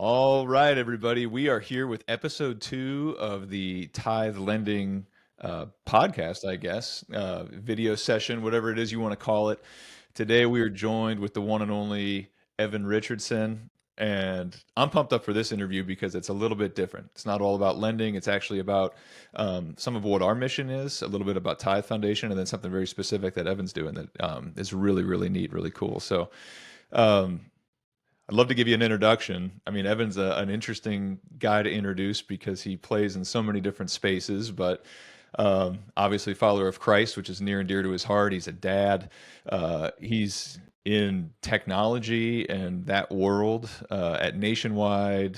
All right, everybody. We are here with episode 2 of the Tithe Lending podcast, I guess, video session, whatever it is you want to call it. Today, we are joined with the one and only Evan Richardson. And I'm pumped up for this interview because it's a little bit different. It's not all about lending. It's actually about some of what our mission is, a little bit about Tithe Foundation, and then something very specific that Evan's doing that is really, really neat, really cool. So, um, I'd love to give you an introduction. I mean, Evan's an interesting guy to introduce because he plays in so many different spaces, but obviously follower of Christ, which is near and dear to his heart. He's a dad. He's in technology and that world at Nationwide,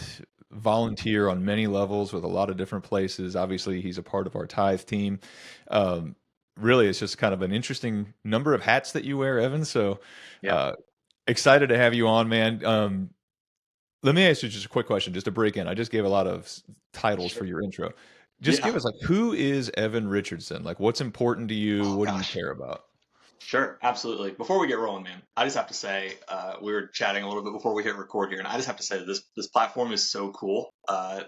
volunteer on many levels with a lot of different places. Obviously, he's a part of our Tithe team. Really, it's just kind of an interesting number of hats that you wear, Evan. So Yeah, uh, excited to have you on, man. Let me ask you just a quick question, just to break in. I just gave a lot of titles for sure. your intro. Just give Yeah. us like, who is Evan Richardson? Like, what's important to you? Oh What do you gosh. care about? Sure. Absolutely. Before we get rolling, man, I just have to say, we were chatting a little bit before we hit record here, and I just have to say that this platform is so cool.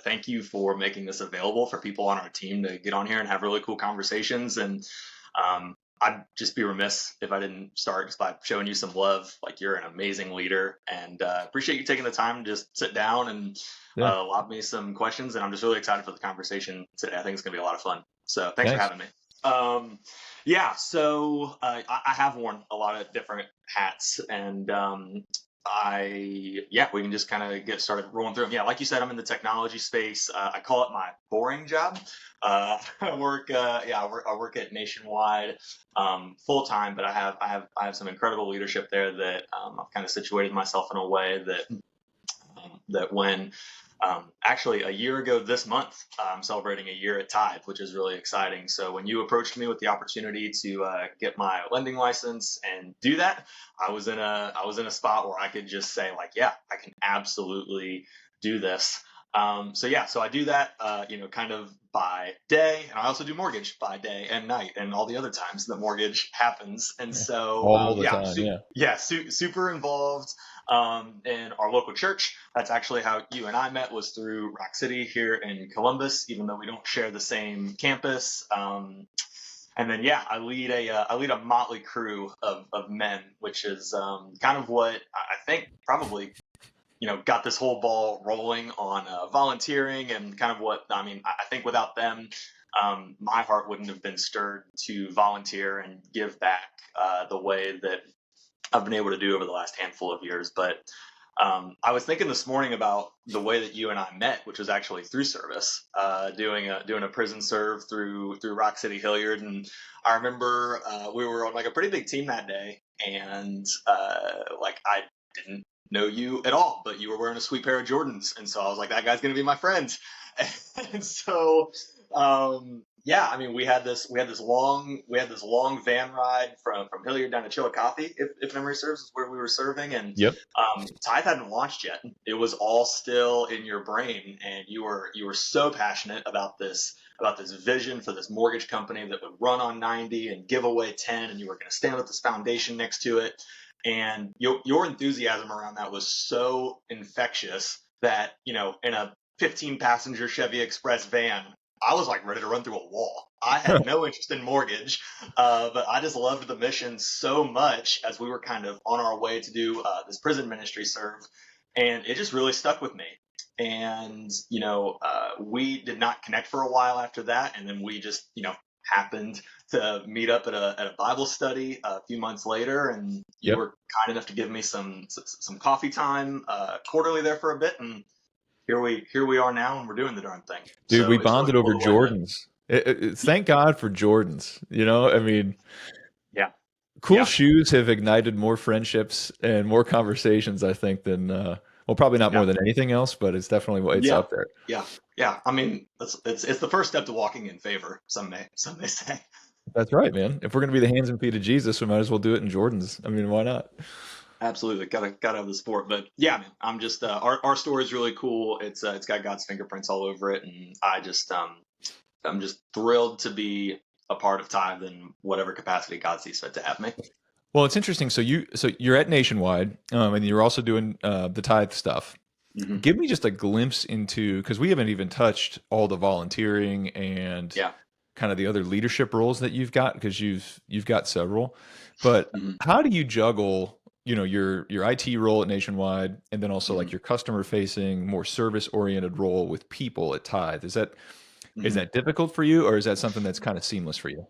Thank you for making this available for people on our team to get on here and have really cool conversations. And I'd just be remiss if I didn't start just by showing you some love. Like you're an amazing leader, and appreciate you taking the time to just sit down and Yeah, lob me some questions. And I'm just really excited for the conversation today. I think it's gonna be a lot of fun. So thanks for thanks. having me. Um, yeah, so I have worn a lot of different hats, and yeah, we can just kind of get started rolling through them. Yeah, like you said, I'm in the technology space. I call it my boring job. I work at Nationwide full time, but I have some incredible leadership there that I've kind of situated myself in a way that when actually a year ago this month, I'm celebrating a year at Tithe, which is really exciting. So when you approached me with the opportunity to get my lending license and do that, I was in a spot where I could just say like, yeah, I can absolutely do this. So I do that, kind of by day, and I also do mortgage by day and night, and all the other times that mortgage happens. And Yeah. so, All the time. Yeah. super involved in our local church. That's actually how you and I met, was through Rock City here in Columbus, even though we don't share the same campus. And then I lead a motley crew of men, which is kind of what I think probably got this whole ball rolling on volunteering, and kind of what I mean. I think without them, my heart wouldn't have been stirred to volunteer and give back the way that I've been able to do over the last handful of years. But I was thinking this morning about the way that you and I met, which was actually through service, doing a prison serve through Rock City Hilliard. And I remember we were on like a pretty big team that day, and like I didn't know you at all, but you were wearing a sweet pair of Jordans, and so I was like, that guy's gonna be my friend. And so yeah, I mean, we had this long van ride from Hilliard down to Chillicothe, if memory serves, is where we were serving. And Yep. Tithe hadn't launched yet. It was all still in your brain, and you were so passionate about this vision for this mortgage company that would run on 90 and give away 10, and you were going to stand with this foundation next to it. And your enthusiasm around that was so infectious that, in a 15 passenger Chevy Express van, I was like ready to run through a wall. I had no interest in mortgage, but I just loved the mission so much as we were kind of on our way to do this prison ministry serve, and it just really stuck with me. And we did not connect for a while after that, and then we just happened to meet up at a Bible study a few months later, and you Yep. were kind enough to give me some coffee time quarterly there for a bit, and here we are now, and we're doing the darn thing. Dude, we So it's really bonded cool over the way that. Jordans. Thank God for Jordans. I mean, Yeah, cool yeah, shoes have ignited more friendships and more conversations, I think, than, well, probably not yeah, more than anything else, but it's definitely, it's yeah, up there. yeah, yeah. I mean, it's the first step to walking in favor. Some may say. That's right, man. If we're going to be the hands and feet of Jesus, we might as well do it in Jordans. I mean, why not? Absolutely, gotta have the sport. But yeah, man, I'm just our story is really cool. It's got God's fingerprints all over it, and I'm just thrilled to be a part of Tithe in whatever capacity God sees fit to have me. Well, it's interesting. So you're at Nationwide, and you're also doing the Tithe stuff. Hmm. Give me just a glimpse into, because we haven't even touched all the volunteering and Yeah. kind of the other leadership roles that you've got, because you've got several. But Hmm. how do you juggle, your IT role at Nationwide, and then also like Hmm. your customer facing, more service oriented role with people at Tithe? Is Hmm. that difficult for you, or is that something that's kind of seamless for you?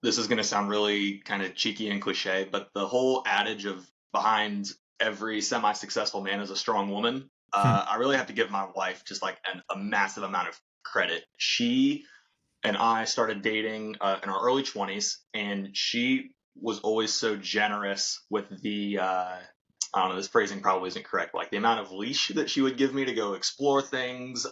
This is going to sound really kind of cheeky and cliche, but the whole adage of behind every semi-successful man is a strong woman, I really have to give my wife just like a massive amount of credit. She and I started dating in our early 20s, and she was always so generous with the I don't know, this phrasing probably isn't correct, but like the amount of leash that she would give me to go explore things,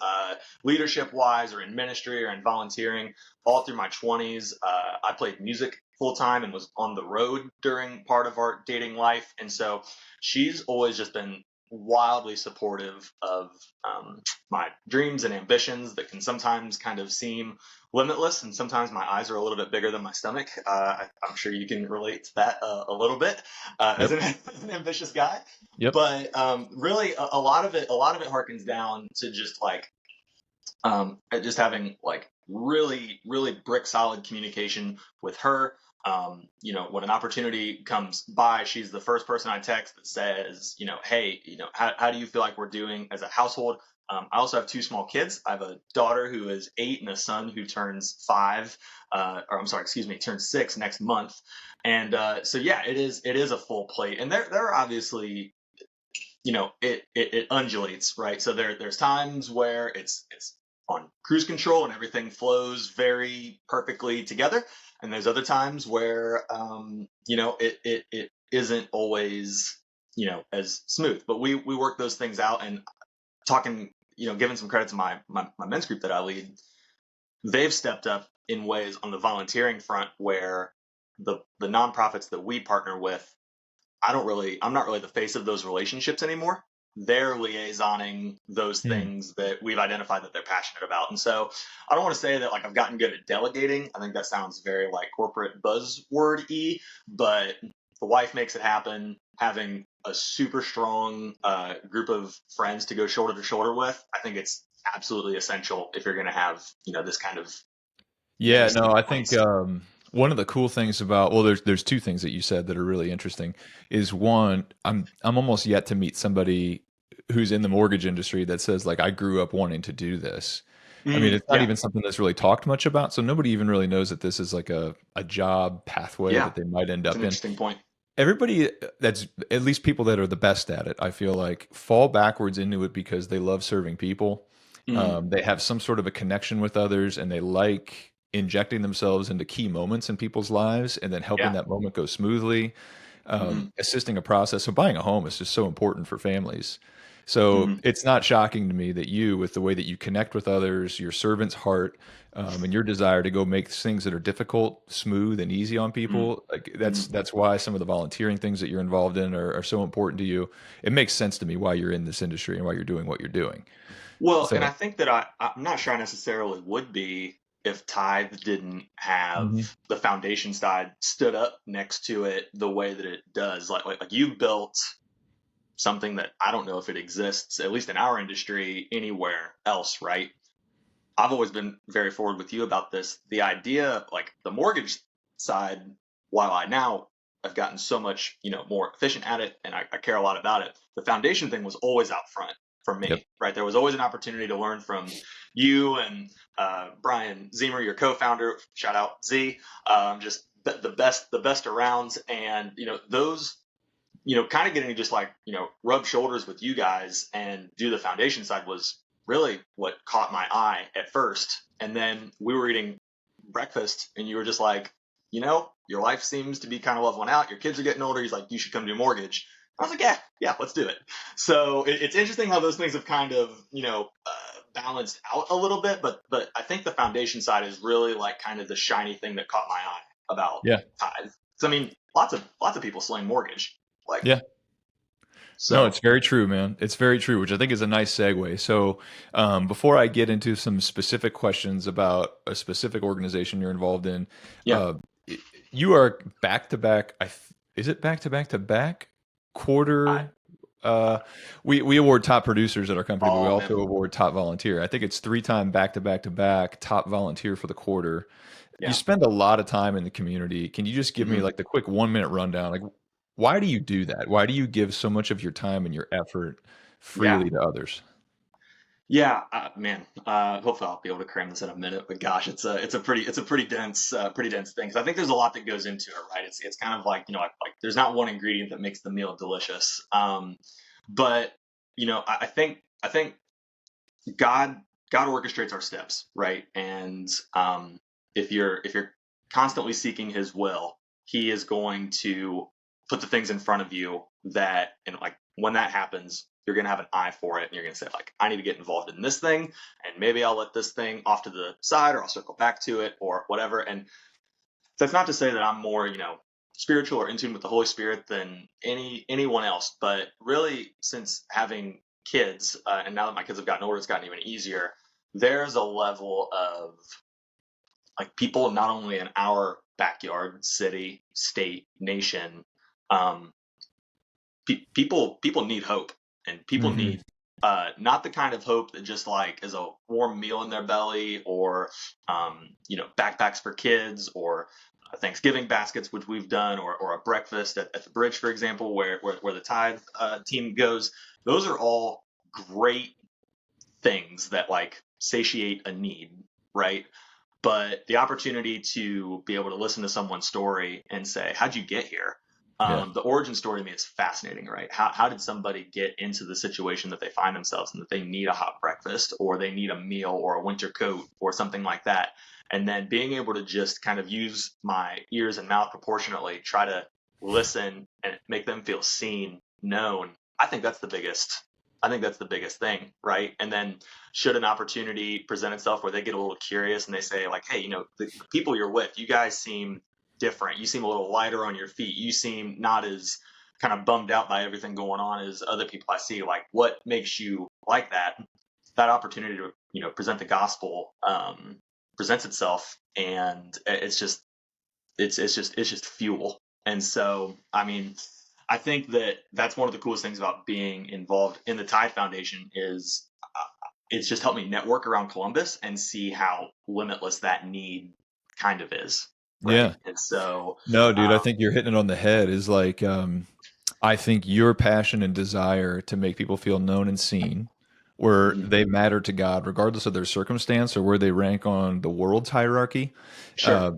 leadership wise, or in ministry, or in volunteering. All through my 20s, I played music full time and was on the road during part of our dating life. And so she's always just been wildly supportive of my dreams and ambitions that can sometimes kind of seem limitless, and sometimes my eyes are a little bit bigger than my stomach. I'm sure you can relate to that a little bit as Yep. as an ambitious guy. Yep. But really, a lot of it harkens down to just like just having like really, really brick solid communication with her. When an opportunity comes by, she's the first person I text that says, hey, how do you feel like we're doing as a household? I also have two small kids. I have a daughter who is 8 and a son who turns 5, or I'm sorry, excuse me, turns 6 next month. And so yeah, it is a full plate. And there are obviously, it undulates, right? So there's times where it's on cruise control and everything flows very perfectly together, and there's other times where it isn't always as smooth. But we work those things out. And talking, giving some credit to my men's group that I lead, they've stepped up in ways on the volunteering front where the nonprofits that we partner with, I'm not really the face of those relationships anymore. They're liaisoning those Hmm. things that we've identified that they're passionate about. And so I don't want to say that like I've gotten good at delegating. I think that sounds very like corporate buzzword-y, but the wife makes it happen. Having a super strong group of friends to go shoulder to shoulder with, I think it's absolutely essential if you're going to have, this kind of Yeah, next no, in I your think 20s. one of the cool things about, well, there's two things that you said that are really interesting. Is one, I'm almost yet to meet somebody who's in the mortgage industry that says like I grew up wanting to do this. I mean, it's not Yeah, even something that's really talked much about, so nobody even really knows that this is like a job pathway yeah, that they might end it's an up in. interesting point. Everybody that's, at least people that are the best at it, I feel like fall backwards into it because they love serving people. Mm, They have some sort of a connection with others, and they like injecting themselves into key moments in people's lives and then helping yeah. that moment go smoothly, Hmm. assisting a process. So buying a home is just so important for families. So Hmm. it's not shocking to me that you, with the way that you connect with others, your servant's heart, and your desire to go make things that are difficult smooth and easy on people, like Hmm. that's why some of the volunteering things that you're involved in are so important to you. It makes sense to me why you're in this industry and why you're doing what you're doing. Well, and I So, think that I'm not sure I necessarily would be if Tithe didn't have mhm. the foundation side stood up next to it the way that it does. Like you built something that I don't know if it exists, at least in our industry, anywhere else, right? I've always been very forward with you about this. The idea, like the mortgage side, while I now have gotten so much, more efficient at it, and I care a lot about it, the foundation thing was always out front for Yep. me, right? There was always an opportunity to learn from you and Brian Zemer, your co-founder. Shout out Z, just the best around, and those. Kind of getting to just like, rub shoulders with you guys and do the foundation side was really what caught my eye at first. And then we were eating breakfast and you were just like, your life seems to be kind of leveling out. Your kids are getting older. He's like, you should come do mortgage. I was like, yeah, yeah, let's do it. So it's interesting how those things have kind of, balanced out a little bit, but I think the foundation side is really like kind of the shiny thing that caught my eye about Yeah. Tithe. So I mean, lots of people slaying mortgage, like Yeah. No, so. it's very true, man. It's very true, which I think is a nice segue. So, before I get into some specific questions about a specific organization you're involved in, Yeah, uh, you are back to back. Is it back to back to back I quarter? Uh, we award top producers at our company, but we Oh man, also award top volunteer. I think it's 3 time back to back to back top volunteer for the quarter. You yeah. spend a lot of time in the community. Can you just give me hmm like the quick 1 minute rundown? Like, why do you do that? Why do you give so much of your time and your effort Yeah. freely to others? Yeah, man. Hopefully, I'll be able to cram this in a minute. But gosh, it's a pretty dense thing. 'Cause I think there's a lot that goes into it, right? It's kind of like like there's not one ingredient that makes the meal delicious. But I think God God orchestrates our steps, right? And if you're constantly seeking His will, He is going to put the things in front of you that, and like when that happens, you're gonna have an eye for it, and you're gonna say like, I need to get involved in this thing, and maybe I'll let this thing off to the side, or I'll circle back to it, or whatever. And that's not to say that I'm more, spiritual or in tune with the Holy Spirit than anyone else, but really, since having kids, and now that my kids have gotten older, it's gotten even easier. There's a level of like people, not only in our backyard, city, state, nation, um, people need hope, and people Hmm. need not the kind of hope that just like is a warm meal in their belly, or backpacks for kids, or Thanksgiving baskets, which we've done, or a breakfast at the bridge, for example, where the Tithe team goes. Those are all great things that like satiate a need, right? But the opportunity to be able to listen to someone's story and say, how'd you get here? Yeah. The origin story to me is fascinating, right? How did somebody get into the situation that they find themselves in, that they need a hot breakfast, or they need a meal, or a winter coat, or something like that? And then being able to just kind of use my ears and mouth proportionately, try to listen and make them feel seen, known. I think that's the biggest. I think that's the biggest thing, right? And then should an opportunity present itself where they get a little curious and they say like, hey, the people you're with, you guys seem different, you seem a little lighter on your feet, you seem not as kind of bummed out by everything going on as other people I see, like what makes you like that? That opportunity to present the gospel presents itself, and it's just fuel. And so, I mean, I think that that's one of the coolest things about being involved in the Tide Foundation is it's just helped me network around Columbus and see how limitless that need kind of is, right? Yeah. And so, No, dude, I um, think you're hitting it on the head. Is like, I think your passion and desire to make people feel known and seen, where mhm, they matter to God, regardless of their circumstance or where they rank on the world's hierarchy, sure. uh,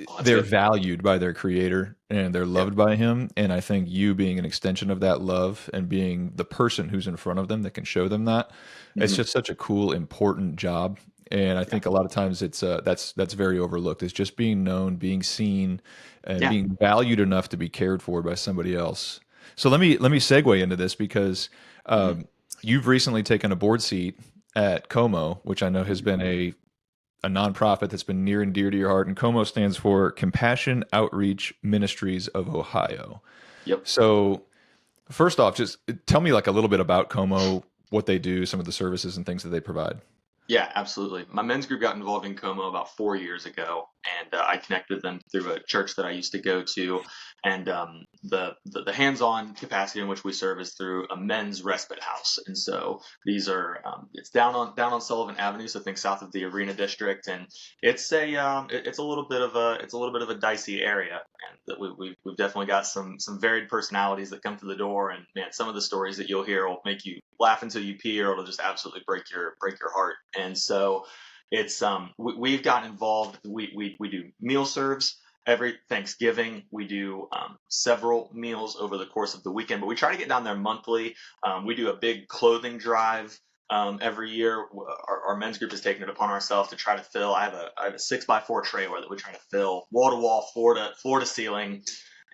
Oh, that's they're good. valued by their Creator and they're Yep. loved by Him. And I think you being an extension of that love and being the person who's in front of them that can show them that, it's hmm just such a cool, important job. And I Yeah. think a lot of times it's that's very overlooked. It's just being known, being seen, and Yeah. being valued enough to be cared for by somebody else. So let me segue into this because hmm you've recently taken a board seat at C.O.M.O, which I know has been a nonprofit that's been near and dear to your heart. And C.O.M.O stands for Compassion Outreach Ministries of Ohio. Yep. So first off, just tell me like a little bit about C.O.M.O, what they do, some of the services and things that they provide. Yeah, absolutely. My men's group got involved in Co.O.M.O about 4 years ago, and I connected them through a church that I used to go to. And the hands-on capacity in which we serve is through a men's respite house. And so these are it's down on Sullivan Avenue, so think south of the Arena District, and it's a little bit of a dicey area, and that we've definitely got some varied personalities that come to the door. And man, some of the stories that you'll hear will make you laugh until you pee, or it'll just absolutely break your heart. And so we've gotten involved. We do meal serves every Thanksgiving. We do several meals over the course of the weekend, but we try to get down there monthly. We do a big clothing drive every year. Our men's group has taken it upon ourselves to try to fill. I have a 6x4 trailer that we try to fill wall to wall, floor to ceiling,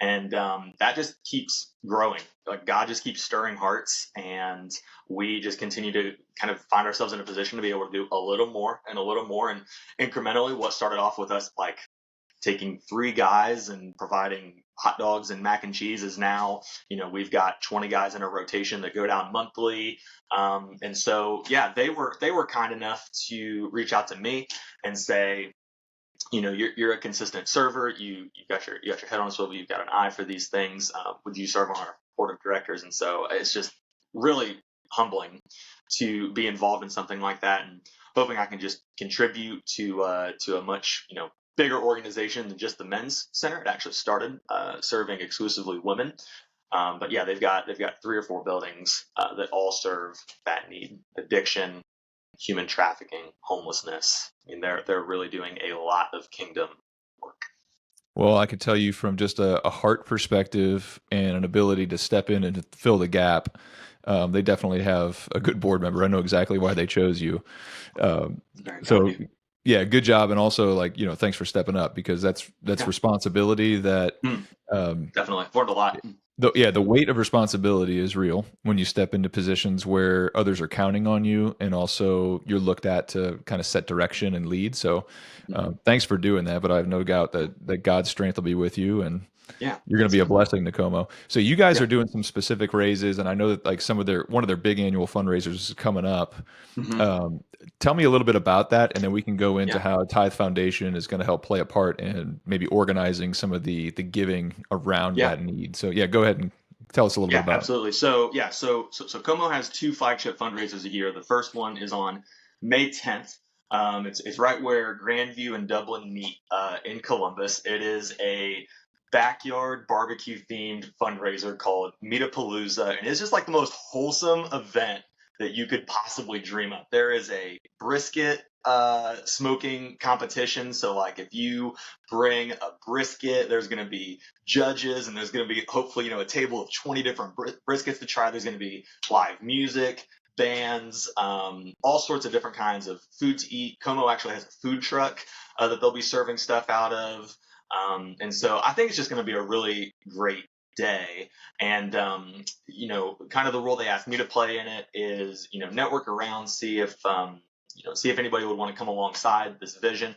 and that just keeps growing. Like God just keeps stirring hearts, and we just continue to kind of find ourselves in a position to be able to do a little more and a little more. And incrementally, what started off with us like taking 3 guys and providing hot dogs and mac and cheese is now, we've got 20 guys in a rotation that go down monthly. And so, yeah, they were kind enough to reach out to me and say, you're a consistent server. You got your head on a swivel. You've got an eye for these things. Would you serve on our board of directors? And so it's just really humbling to be involved in something like that, and hoping I can just contribute to a much bigger organization than just the men's center. It actually started serving exclusively women, but yeah, they've got 3 or 4 buildings that all serve that need: addiction, human trafficking, homelessness. I mean, they're really doing a lot of kingdom work. Well, I can tell you from just a heart perspective and an ability to step in and fill the gap, they definitely have a good board member. I know exactly why they chose you. Um, Very kind of so you. yeah, good job. And also like, thanks for stepping up because that's Yeah, responsibility that, um, definitely learned a lot. the weight of responsibility is real when you step into positions where others are counting on you, and also you're looked at to kind of set direction and lead. So, thanks for doing that. But I have no doubt that God's strength will be with you, and Yeah, you're going to thanks, be a man. blessing to Como. So you guys Yeah. are doing some specific raises, and I know that like one of their big annual fundraisers is coming up. Hmm. Um, Tell me a little bit about that, and then we can go into Yeah. how Tithe Foundation is going to help play a part in maybe organizing some of the giving around Yeah. that need. So yeah, go ahead and tell us a little bit Yeah, about it. absolutely. So yeah, so Como has 2 flagship fundraisers a year. The first one is on May 10th. It's right where Grandview and Dublin meet in Columbus. It is a backyard barbecue themed fundraiser called Meet-A-Palooza, and it's just like the most wholesome event that you could possibly dream up. There is a brisket smoking competition. So like if you bring a brisket, there's going to be judges, and there's going to be hopefully a table of 20 different briskets to try. There's going to be live music, bands, all sorts of different kinds of food to eat. Como actually has a food truck that they'll be serving stuff out of, and so I think it's just going to be a really great day. And kind of the role they asked me to play in it is network around, see if anybody would want to come alongside this vision.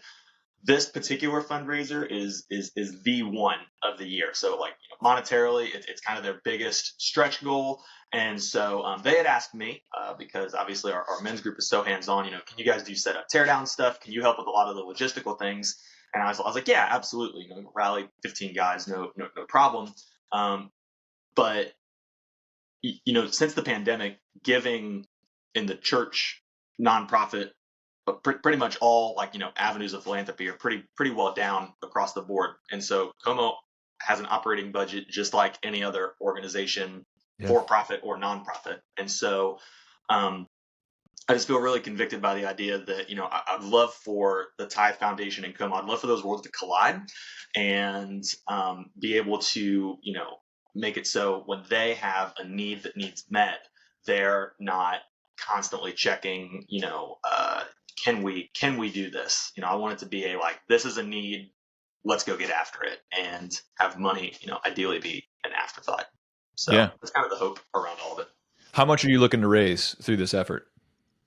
This particular fundraiser is the one of the year. So like monetarily, it's kind of their biggest stretch goal. And so they had asked me because obviously our men's group is so hands on. Can you guys do set up, tear down stuff? Can you help with a lot of the logistical things? And I was like, yeah, absolutely. Rally 15 guys, no problem. Um, but since the pandemic, giving in the church, nonprofit, but pretty much all like avenues of philanthropy are pretty well down across the board. And so Como has an operating budget just like any other organization, Yeah. for profit or nonprofit. And so um, I just feel really convicted by the idea that I'd love for the Tithe Foundation and Como, I'd love for those worlds to collide, and be able to make it so when they have a need that needs met, they're not constantly checking. Can we do this? I want it to be a like, this is a need, let's go get after it, and have money ideally be an afterthought. So Yeah. that's kind of the hope around all of it. How much are you looking to raise through this effort?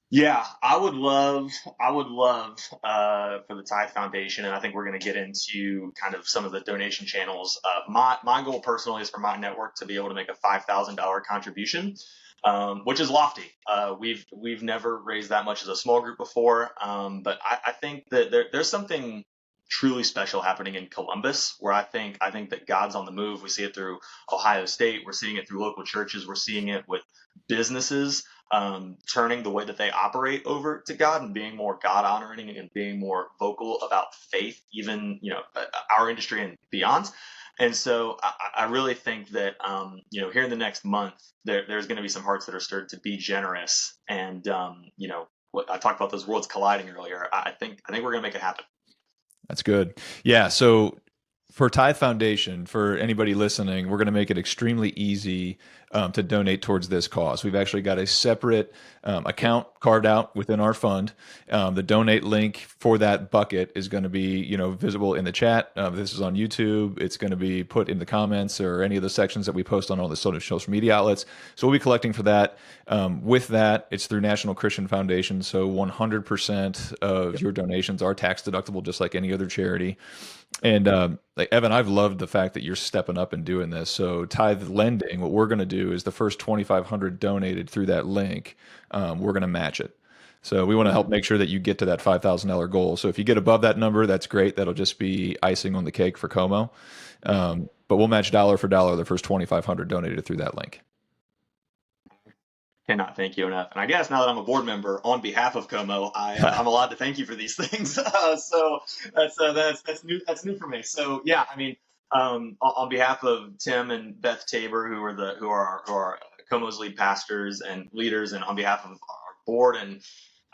Yeah, I would love for the Tithe Foundation, and I think we're going to get into kind of some of the donation channels. My goal personally is for my network to be able to make a $5,000 contribution, which is lofty. We've never raised that much as a small group before, but I think that there's something truly special happening in Columbus, where I think that God's on the move. We see it through Ohio State. We're seeing it through local churches. We're seeing it with businesses turning the way that they operate over to God, and being more God honoring and being more vocal about faith, even our industry and beyond. And so I really think that here in the next month, there's going to be some hearts that are stirred to be generous, and what I talked about, those worlds colliding earlier. I think we're going to make it happen. That's good. Yeah. So for Tithe Foundation, for anybody listening, we're going to make it extremely easy to donate towards this cause. We've actually got a separate account carved out within our fund. The donate link for that bucket is going to be, visible in the chat. This is on YouTube. It's going to be put in the comments or any of the sections that we post on all the social media outlets. So we'll be collecting for that. With that, it's through National Christian Foundation. So 100% of your donations are tax deductible, just like any other charity. And like Evan, I've loved the fact that you're stepping up and doing this. So Tithe Lending, what we're going to do is the first 2,500 donated through that link, we're going to match it. So we want to help make sure that you get to that $5,000 goal. So if you get above that number, that's great. That'll just be icing on the cake for Como. But we'll match dollar for dollar the first 2,500 donated through that link. Cannot thank you enough. And I guess now that I'm a board member on behalf of C.O.M.O, I'm allowed to thank you for these things. So that's new for me. So yeah, I mean, on behalf of Tim and Beth Tabor, who are C.O.M.O's lead pastors and leaders, and on behalf of our board, and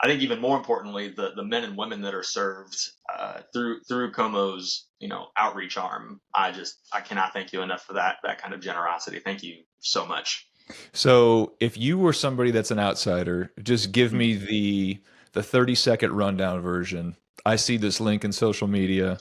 I think even more importantly, the men and women that are served through C.O.M.O's outreach arm, I cannot thank you enough for that kind of generosity. Thank you so much. So if you were somebody that's an outsider, just give Mhm. me the 30-second rundown version. I see this link in social media.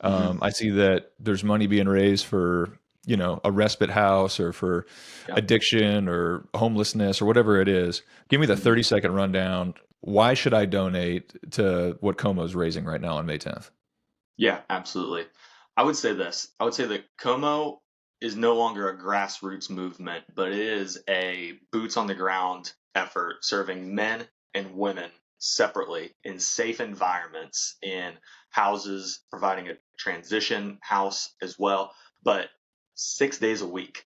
Mhm. I see that there's money being raised for, a respite house or for Yeah. addiction or homelessness or whatever it is. Give me the Mhm. 30-second rundown. Why should I donate to what Como is raising right now on May 10th? Yeah, absolutely. I would say this. I would say that Como is no longer a grassroots movement, but it is a boots on the ground effort serving men and women separately in safe environments, in houses, providing a transition house as well. But 6 days a week,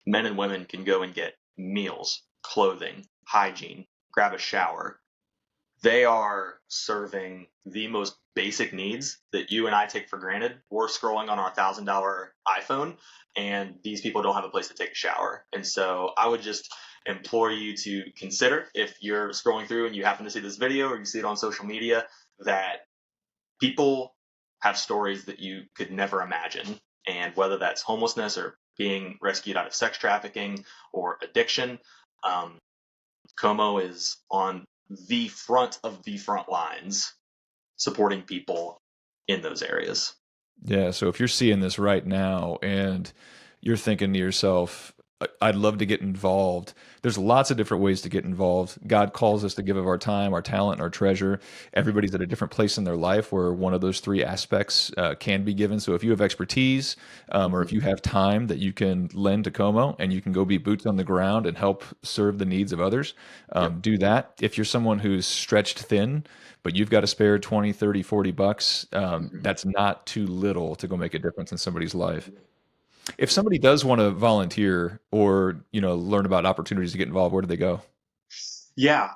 men and women can go and get meals, clothing, hygiene, grab a shower. They are serving the most basic needs that you and I take for granted. We're scrolling on our $1,000 iPhone, and these people don't have a place to take a shower. And so I would just implore you to consider, if you're scrolling through and you happen to see this video or you see it on social media, that people have stories that you could never imagine. And whether that's homelessness or being rescued out of sex trafficking or addiction, um, Como is on the front of the front lines supporting people in those areas. Yeah, so if you're seeing this right now and you're thinking to yourself, I'd love to get involved. There's lots of different ways to get involved. God calls us to give of our time, our talent, and our treasure. Everybody's at a different place in their life where one of those three aspects can be given. So if you have expertise or if Mhm. you have time that you can lend to Como and you can go be boots on the ground and help serve the needs of others, Yep. do that. If you're someone who's stretched thin, but you've got to spare 20, 30, $40, Mhm. that's not too little to go make a difference in somebody's life. If somebody does want to volunteer or, learn about opportunities to get involved, where do they go? Yeah,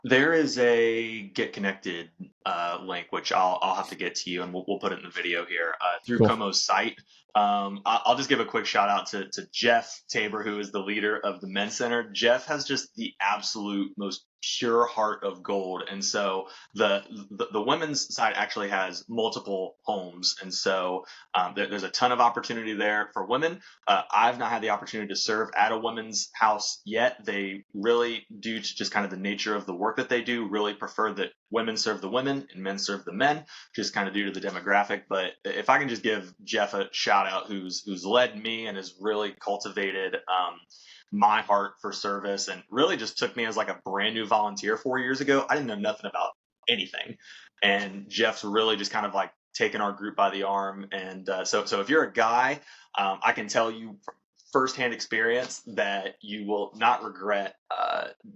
there is a Get Connected link, which I'll have to get to you, and we'll put it in the video here through Cool. Como's site. I'll just give a quick shout out to Jeff Tabor, who is the leader of the Men's Center. Jeff has just the absolute most pure heart of gold, and so the women's side actually has multiple homes, and so there's a ton of opportunity there for women. I've not had the opportunity to serve at a women's house yet. They really, due to just kind of the nature of the work that they do, really prefer that women serve the women and men serve the men, just kind of due to the demographic. But if I can just give Jeff a shout out, who's led me and has really cultivated my heart for service, and really just took me as like a brand new volunteer 4 years ago. I didn't know nothing about anything, and Jeff's really just kind of like taken our group by the arm. And so if you're a guy, I can tell you from firsthand experience that you will not regret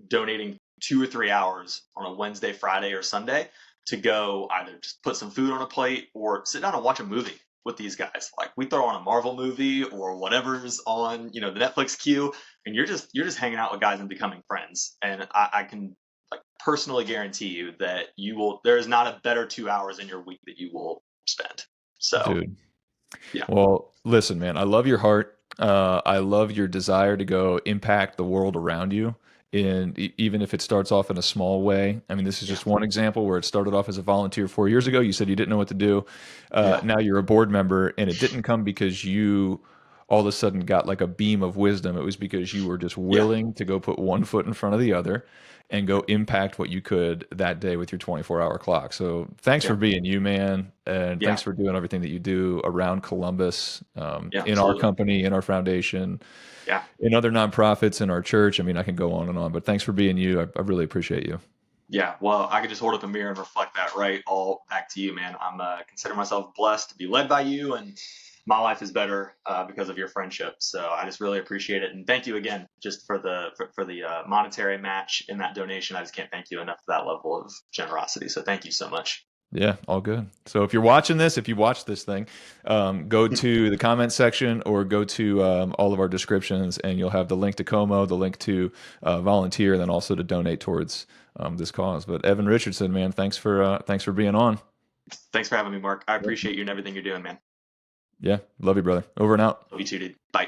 donating 2 or 3 hours on a Wednesday, Friday, or Sunday to go either just put some food on a plate or sit down and watch a movie with these guys. Like, we throw on a Marvel movie or whatever's on, the Netflix queue, and you're just hanging out with guys and becoming friends. And I can like personally guarantee you that you will. There is not a better 2 hours in your week that you will spend. So Dude. yeah. Well, listen, man, I love your heart. I love your desire to go impact the world around you. And even if it starts off in a small way, I mean, this is Yeah. just one example where it started off as a volunteer 4 years ago. You said you didn't know what to do. Yeah. Now you're a board member, and it didn't come because you all of a sudden got like a beam of wisdom. It was because you were just Yeah. willing to go put one foot in front of the other and go Yeah. impact what you could that day with your 24-hour clock. So thanks for Yeah. being you, man. And Yeah. thanks for doing everything that you do around Columbus, Yeah. in our Absolutely. company, in our foundation, Yeah. in other nonprofits, in our church. I mean, I can go on and on, but thanks for being you. I really appreciate you. Yeah. Well, I could just hold up a mirror and reflect that right all back to you, man. I'm consider myself blessed to be led by you, and my life is better because of your friendship. So I just really appreciate it, and thank you again just for the monetary match in that donation. I just can't thank you enough for that level of generosity. So thank you so much. Yeah, all good. So if you're watching this, if you watch this thing, go to the comment section or go to all of our descriptions, and you'll have the link to C.O.M.O, the link to volunteer, and then also to donate towards this cause. But Evan Richardson, man, thanks for being on. Thanks for having me, Mark. I appreciate you and everything you're doing, man. Yeah, love you, brother. Over and out. Love you too, dude. Bye.